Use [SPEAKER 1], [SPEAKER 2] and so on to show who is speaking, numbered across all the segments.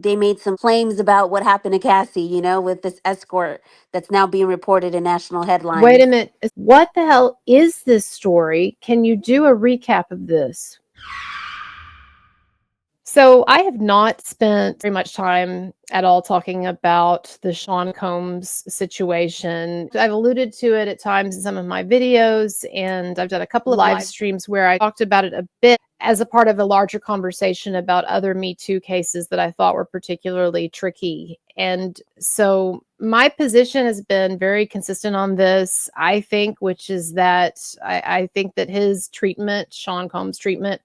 [SPEAKER 1] they made some claims about what happened to Cassie, you know, with this escort that's now being reported in national
[SPEAKER 2] Wait a
[SPEAKER 1] headlines.
[SPEAKER 2] minute. What the hell is this story? Can you do a recap of this? So I have not spent very much time at all talking about the Sean Combs situation. I've alluded to it at times in some of my videos, and I've done a couple of live streams where I talked about it a bit as a part of a larger conversation about other Me Too cases that I thought were particularly tricky. And so my position has been very consistent on this, I think, which is that I think that his treatment, Sean Combs' treatment,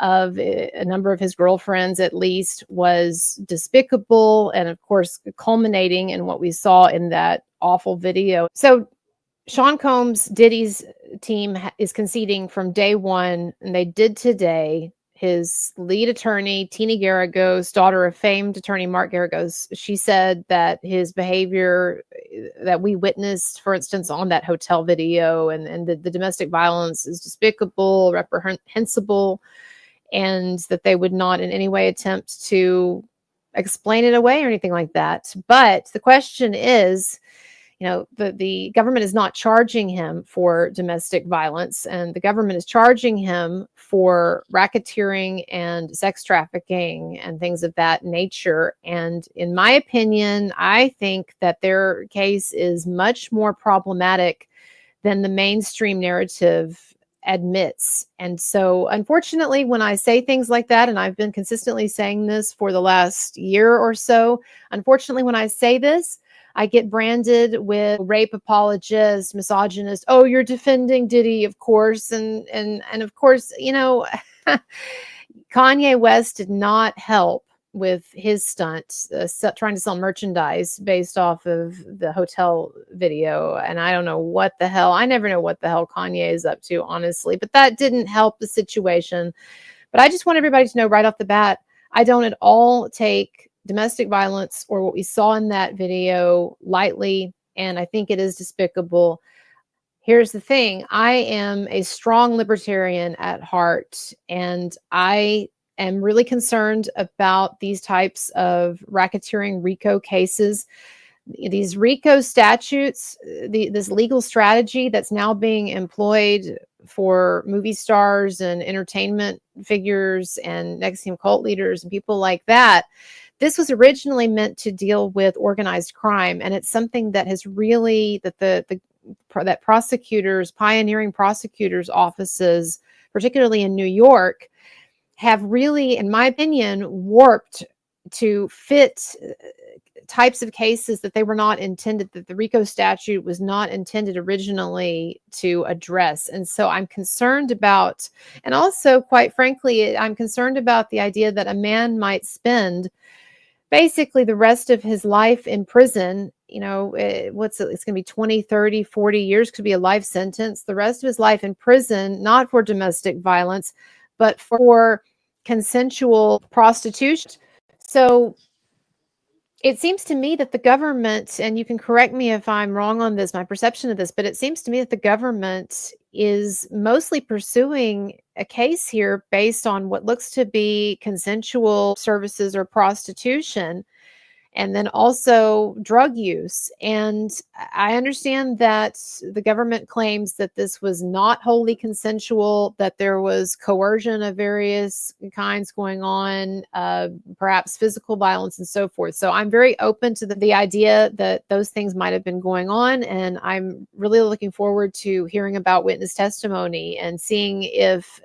[SPEAKER 2] of a number of his girlfriends at least, was despicable, and of course culminating in what we saw in that awful video. So Sean Combs, Diddy's team, is conceding from day one, and they did today. His lead attorney, Tina Garagos, daughter of famed attorney Mark Garagos, she said that his behavior that we witnessed, for instance, on that hotel video, and the domestic violence is despicable, reprehensible, and that they would not in any way attempt to explain it away or anything like that. But the question is, you know, the government is not charging him for domestic violence, and the government is charging him for racketeering and sex trafficking and things of that nature. And in my opinion, I think that their case is much more problematic than the mainstream narrative admits. And so, unfortunately, when I say things like that, and I've been consistently saying this for the last year or so, unfortunately, when I say this, I get branded with rape apologist, misogynist. Oh, you're defending Diddy, of course, and of course, you know, Kanye West did not help with his stunt, trying to sell merchandise based off of the hotel video. And I don't know what the hell, I never know what the hell Kanye is up to, honestly, but that didn't help the situation. But I just want everybody to know right off the bat, I don't at all take domestic violence or what we saw in that video lightly. And I think it is despicable. Here's the thing. I am a strong libertarian at heart, and I am really concerned about these types of racketeering RICO cases. These RICO statutes, this legal strategy that's now being employed for movie stars and entertainment figures and NXIVM cult leaders and people like that. This was originally meant to deal with organized crime, and it's something that has really, that prosecutors, pioneering prosecutors' offices, particularly in New York, have really, in my opinion, warped to fit types of cases that they were not intended, that the RICO statute was not intended originally to address. And so I'm concerned about, and also, quite frankly, I'm concerned about the idea that a man might spend basically the rest of his life in prison. You know, it's going to be 20, 30, 40 years, could be a life sentence, the rest of his life in prison, not for domestic violence, but for consensual prostitution. So it seems to me that the government, and you can correct me if I'm wrong on this, my perception of this, but it seems to me that the government is mostly pursuing a case here based on what looks to be consensual services or prostitution, and then also drug use. And I understand that the government claims that this was not wholly consensual, that there was coercion of various kinds going on, perhaps physical violence and so forth. So I'm very open to the idea that those things might have been going on. And I'm really looking forward to hearing about witness testimony and seeing if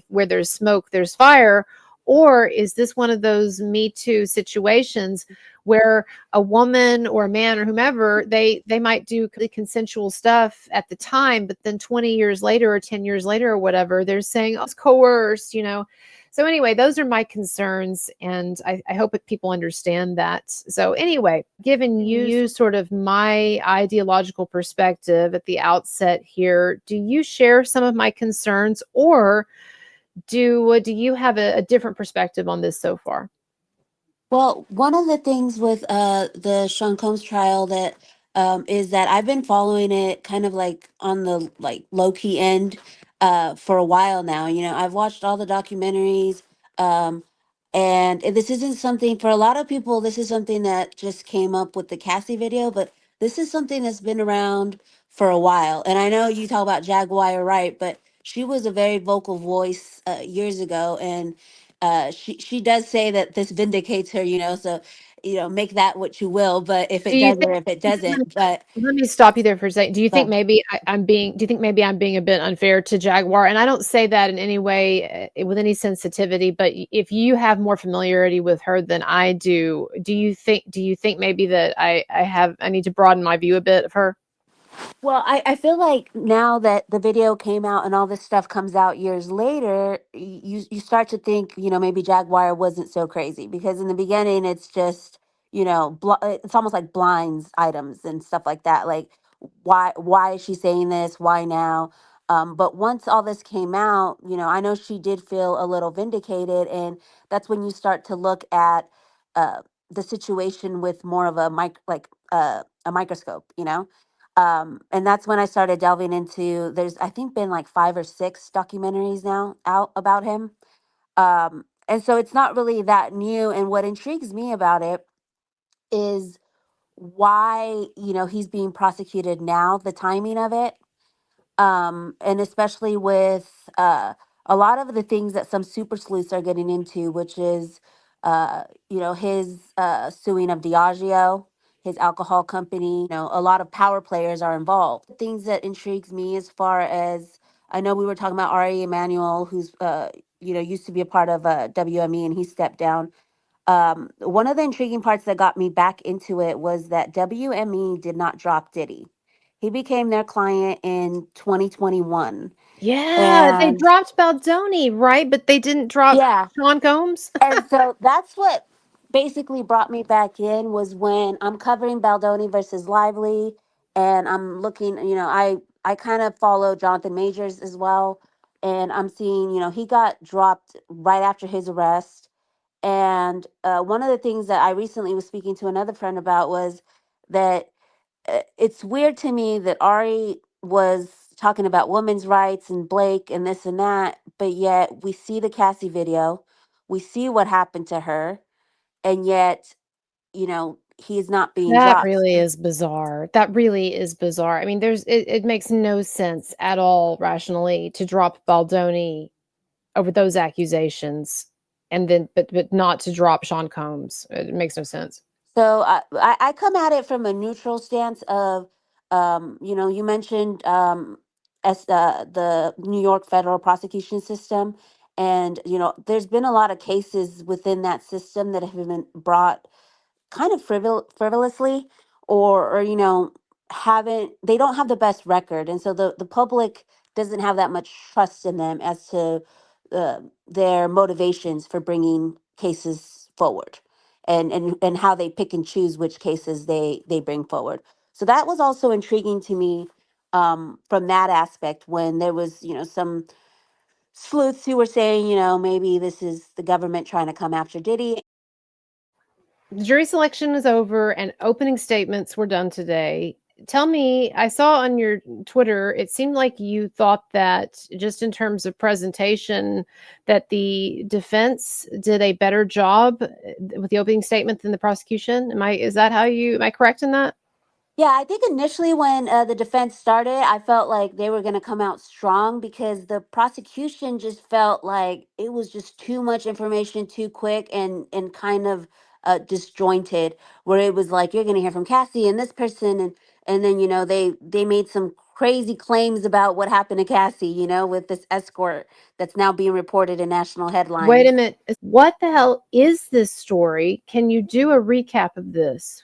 [SPEAKER 2] where there's smoke, there's fire. Or is this one of those Me Too situations where a woman or a man or whomever, they might do consensual stuff at the time, but then 20 years later or 10 years later or whatever, they're saying, oh, it's coerced, you know? So anyway, those are my concerns, and I hope that people understand that. So anyway, given you sort of my ideological perspective at the outset here, do you share some of my concerns, or do you have a different perspective on this so far?
[SPEAKER 1] Well, one of the things with the Sean Combs trial that is that I've been following it kind of like on the like low key end for a while now. You know, I've watched all the documentaries. Um, And this isn't something for a lot of people, this is something that just came up with the Cassie video, but this is something that's been around for a while. And I know you talk about Jaguar, right? But she was a very vocal voice years ago. And she does say that this vindicates her, so, make that what you will. But if
[SPEAKER 2] Do
[SPEAKER 1] it
[SPEAKER 2] you
[SPEAKER 1] does
[SPEAKER 2] think
[SPEAKER 1] or if it doesn't, but,
[SPEAKER 2] let me stop you there for a second. Do you think
[SPEAKER 1] but
[SPEAKER 2] maybe do you think maybe I'm being a bit unfair to Jaguar? And I don't say that in any way with any sensitivity, but if you have more familiarity with her than I do, do you think maybe that I need to broaden my view a bit of her?
[SPEAKER 1] Well, I feel like now that the video came out and all this stuff comes out years later, you start to think, maybe Jaguar wasn't so crazy because in the beginning it's just, it's almost like blinds items and stuff like that. Like, why is she saying this? Why now? But once all this came out, I know she did feel a little vindicated, and that's when you start to look at the situation with more of a microscope, and that's when I started delving into, there's, I think, been like 5 or 6 documentaries now out about him. And so it's not really that new. And what intrigues me about it is why, he's being prosecuted now, the timing of it, and especially with a lot of the things that some super sleuths are getting into, which is, his suing of Diageo, his alcohol company. A lot of power players are involved. Things that intrigues me as far as, I know we were talking about Ari Emanuel, who's used to be a part of WME, and he stepped down. One of the intriguing parts that got me back into it was that WME did not drop Diddy. He became their client in 2021.
[SPEAKER 2] Yeah, they
[SPEAKER 1] And
[SPEAKER 2] dropped Baldoni, right? But they didn't drop
[SPEAKER 1] yeah,
[SPEAKER 2] Sean Combs.
[SPEAKER 1] and so that's what basically brought me back in, was when I'm covering Baldoni versus Lively, and I'm looking, I kind of follow Jonathan Majors as well, and I'm seeing, he got dropped right after his arrest. And one of the things that I recently was speaking to another friend about was that it's weird to me that Ari was talking about women's rights and Blake and this and that, but yet we see the Cassie video, we see what happened to her, and yet, he's not being
[SPEAKER 2] That
[SPEAKER 1] dropped.
[SPEAKER 2] really is bizarre. That really is bizarre. I mean, it makes no sense at all rationally to drop Baldoni over those accusations and then but not to drop Sean Combs. It makes no sense.
[SPEAKER 1] So I come at it from a neutral stance of, you mentioned as the New York federal prosecution system, and there's been a lot of cases within that system that have been brought kind of frivolously, or haven't, they don't have the best record, and so the public doesn't have that much trust in them as to their motivations for bringing cases forward, and how they pick and choose which cases they bring forward. So that was also intriguing to me, from that aspect, when there was some sleuths who were saying, maybe this is the government trying to come after Diddy.
[SPEAKER 2] The jury selection is over and opening statements were done today. Tell me, I saw on your Twitter, it seemed like you thought that just in terms of presentation, that the defense did a better job with the opening statement than the prosecution. Am I correct in that?
[SPEAKER 1] Yeah, I think initially when the defense started, I felt like they were going to come out strong because the prosecution just felt like it was just too much information too quick, and kind of disjointed, where it was like, you're going to hear from Cassie and this person, and then they made some crazy claims about what happened to Cassie, with this escort that's now being reported in national
[SPEAKER 2] Wait
[SPEAKER 1] headlines.
[SPEAKER 2] a minute. What the hell is this story? Can you do a recap of this?